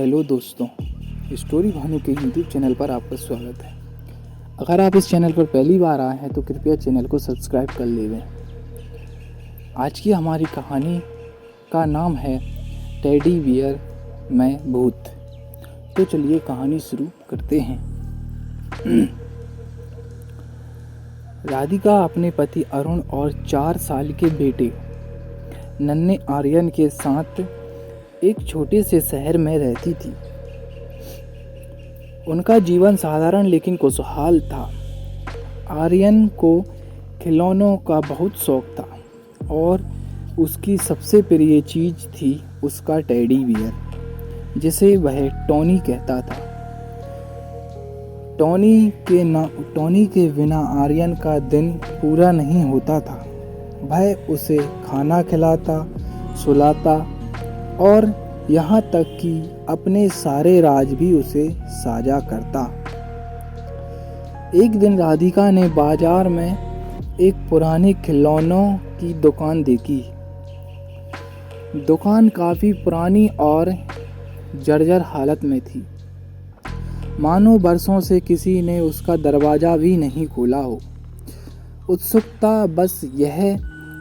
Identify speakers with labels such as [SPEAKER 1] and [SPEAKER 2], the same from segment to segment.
[SPEAKER 1] Hello दोस्तों, story Bhanu के YouTube channel पर आपका स्वागत है। अगर आप इस चैनल पर पहली बार आए हैं तो कृपया चैनल को सब्सक्राइब कर लें। आज की हमारी कहानी का नाम है टेडी बियर मैं भूत। तो चलिए कहानी शुरू करते हैं। राधिका अपने पति अरुण और 4 साल के बेटे नन्हे आर्यन के साथ एक छोटे से शहर में रहती थी। उनका जीवन साधारण लेकिन खुशहाल था। आर्यन को खिलौनों का बहुत शौक था और उसकी सबसे प्रिय चीज़ थी उसका टेडी बियर, जिसे वह टॉनी कहता था। टॉनी के बिना आर्यन का दिन पूरा नहीं होता था। वह उसे खाना खिलाता, सुलाता और यहाँ तक कि अपने सारे राज भी उसे साझा करता। एक दिन राधिका ने बाजार में एक पुराने खिलौनों की दुकान देखी। दुकान काफ़ी पुरानी और जर्जर हालत में थी, मानो बरसों से किसी ने उसका दरवाज़ा भी नहीं खोला हो। उत्सुकता बस यह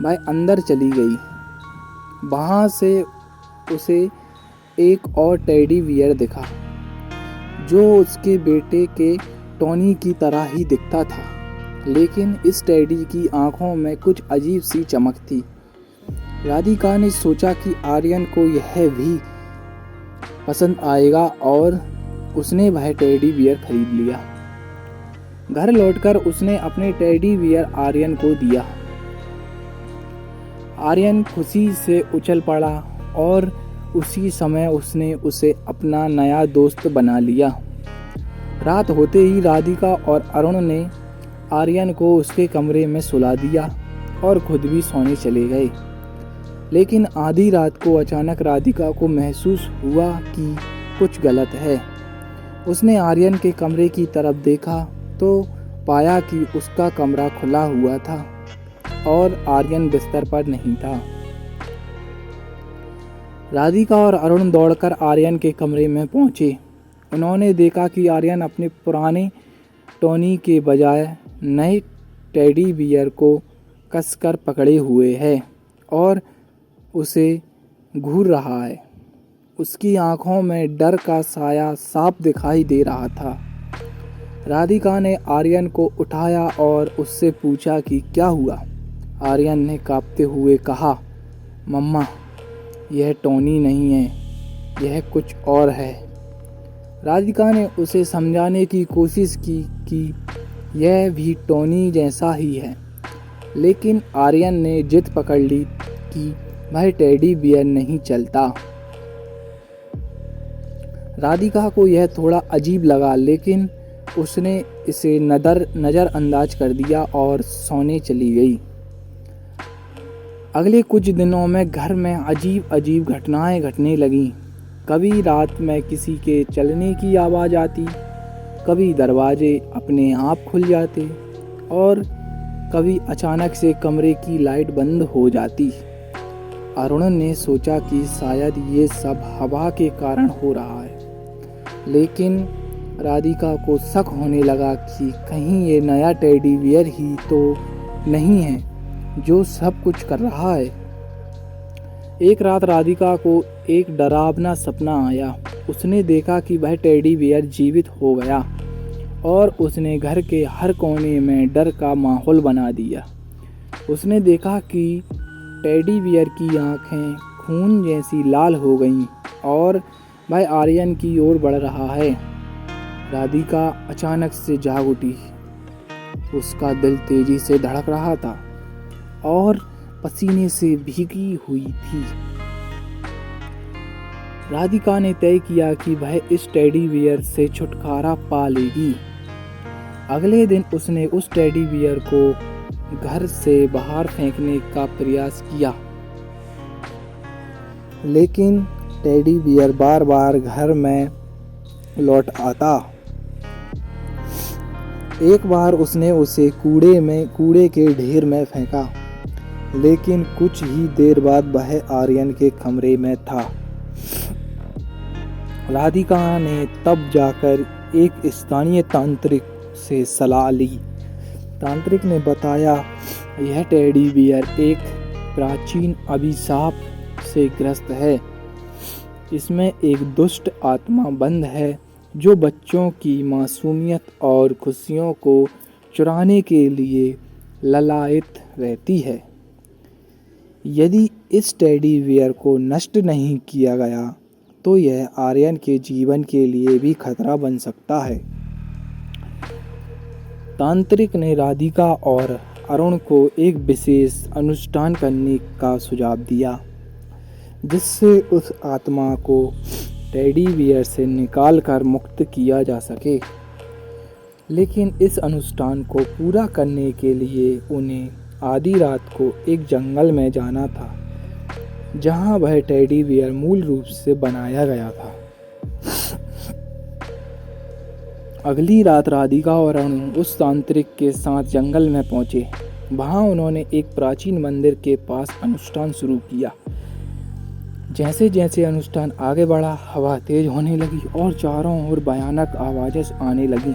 [SPEAKER 1] वह अंदर चली गई। वहाँ से उसे एक और टेडी बियर दिखा, जो उसके बेटे के टॉनी की तरह ही दिखता था, लेकिन इस टेडी की आंखों में कुछ अजीब सी चमक थी। राधिका ने सोचा कि आर्यन को यह भी पसंद आएगा और उसने वह टेडी बियर खरीद लिया। घर लौटकर उसने अपने टेडी बियर आर्यन को दिया। आर्यन खुशी से उछल पड़ा और उसी समय उसने उसे अपना नया दोस्त बना लिया। रात होते ही राधिका और अरुण ने आर्यन को उसके कमरे में सुला दिया और खुद भी सोने चले गए। लेकिन आधी रात को अचानक राधिका को महसूस हुआ कि कुछ गलत है। उसने आर्यन के कमरे की तरफ देखा तो पाया कि उसका कमरा खुला हुआ था और आर्यन बिस्तर पर नहीं था। राधिका और अरुण दौड़कर आर्यन के कमरे में पहुंचे। उन्होंने देखा कि आर्यन अपने पुराने टॉनी के बजाय नए टेडी बियर को कसकर पकड़े हुए है और उसे घूर रहा है। उसकी आंखों में डर का साया साफ दिखाई दे रहा था। राधिका ने आर्यन को उठाया और उससे पूछा कि क्या हुआ। आर्यन ने कांपते हुए कहा, मम्मा, यह टॉनी नहीं है, यह कुछ और है। राधिका ने उसे समझाने की कोशिश की कि यह भी टॉनी जैसा ही है, लेकिन आर्यन ने जिद पकड़ ली कि वह टेडी बियर नहीं चलता। राधिका को यह थोड़ा अजीब लगा, लेकिन उसने इसे नज़रअंदाज कर दिया और सोने चली गई। अगले कुछ दिनों में घर में अजीब घटनाएं घटने लगीं। कभी रात में किसी के चलने की आवाज़ आती, कभी दरवाजे अपने आप खुल जाते और कभी अचानक से कमरे की लाइट बंद हो जाती। अरुण ने सोचा कि शायद ये सब हवा के कारण हो रहा है, लेकिन राधिका को शक होने लगा कि कहीं ये नया टेडी बियर ही तो नहीं है जो सब कुछ कर रहा है। एक रात राधिका को एक डरावना सपना आया। उसने देखा कि वह टेडी बियर जीवित हो गया और उसने घर के हर कोने में डर का माहौल बना दिया। उसने देखा कि टेडी बियर की आंखें खून जैसी लाल हो गईं और वह आर्यन की ओर बढ़ रहा है। राधिका अचानक से जाग उठी। उसका दिल तेजी से धड़क रहा था और पसीने से भीगी हुई थी। राधिका ने तय किया कि वह इस टेडी बियर से छुटकारा पा लेगी। अगले दिन उसने उस टेडी बियर को घर से बाहर फेंकने का प्रयास किया, लेकिन टेडी बियर बार बार घर में लौट आता। एक बार उसने उसे कूड़े के ढेर में फेंका, लेकिन कुछ ही देर बाद वह आर्यन के कमरे में था। राधिका ने तब जाकर एक स्थानीय तांत्रिक से सलाह ली। तांत्रिक ने बताया, यह टेडी बियर एक प्राचीन अभिशाप से ग्रस्त है। इसमें एक दुष्ट आत्मा बंद है जो बच्चों की मासूमियत और खुशियों को चुराने के लिए ललायत रहती है। यदि इस टेडी बियर को नष्ट नहीं किया गया तो यह आर्यन के जीवन के लिए भी खतरा बन सकता है। तांत्रिक ने राधिका और अरुण को एक विशेष अनुष्ठान करने का सुझाव दिया जिससे उस आत्मा को टेडी बियर से निकाल कर मुक्त किया जा सके। लेकिन इस अनुष्ठान को पूरा करने के लिए उन्हें आधी रात को एक जंगल में जाना था जहां वह टेडी बियर मूल रूप से बनाया गया था। अगली रात राधिका और अरुण उस तांत्रिक के साथ जंगल में पहुंचे। वहां उन्होंने एक प्राचीन मंदिर के पास अनुष्ठान शुरू किया। जैसे जैसे अनुष्ठान आगे बढ़ा, हवा तेज होने लगी और चारों ओर भयानक आवाजें आने लगीं।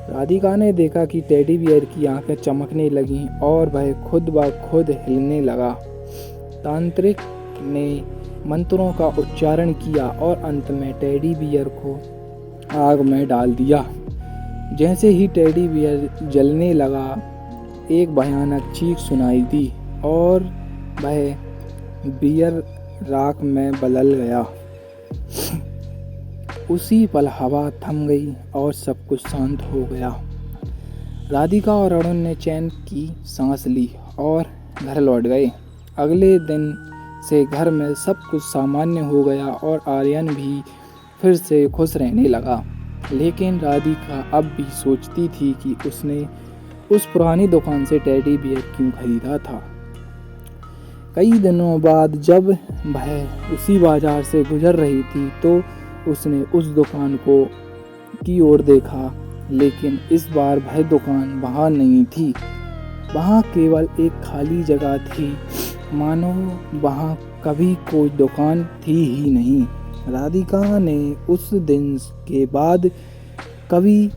[SPEAKER 1] राधिका ने देखा कि टेडी बियर की आंखें चमकने लगीं और वह खुद ब खुद हिलने लगा। तांत्रिक ने मंत्रों का उच्चारण किया और अंत में टेडी बियर को आग में डाल दिया। जैसे ही टेडी बियर जलने लगा, एक भयानक चीख सुनाई दी और वह बियर राख में बदल गया। उसी पल हवा थम गई और सब कुछ शांत हो गया। राधिका और अरुण ने चैन की सांस ली और घर लौट गए। अगले दिन से घर में सब कुछ सामान्य हो गया और आर्यन भी फिर से खुश रहने लगा। लेकिन राधिका अब भी सोचती थी कि उसने उस पुरानी दुकान से टेडी बियर क्यों खरीदा था। कई दिनों बाद जब वह उसी बाजार से गुजर रही थी तो उसने उस दुकान की ओर देखा, लेकिन इस बार वह दुकान वहाँ नहीं थी। वहाँ केवल एक खाली जगह थी, मानो वहाँ कभी कोई दुकान थी ही नहीं। राधिका ने उस दिन के बाद कभी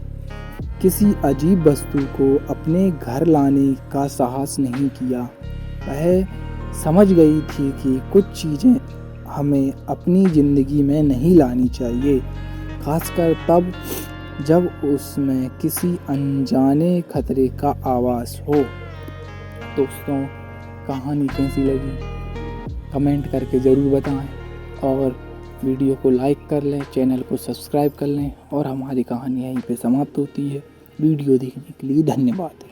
[SPEAKER 1] किसी अजीब वस्तु को अपने घर लाने का साहस नहीं किया। वह समझ गई थी कि कुछ चीज़ें हमें अपनी ज़िंदगी में नहीं लानी चाहिए, खासकर तब जब उसमें किसी अनजाने खतरे का आवाज़ हो। दोस्तों, कहानी कैसी लगी कमेंट करके ज़रूर बताएं और वीडियो को लाइक कर लें, चैनल को सब्सक्राइब कर लें और हमारी कहानी यहीं पे समाप्त होती है। वीडियो देखने के लिए धन्यवाद।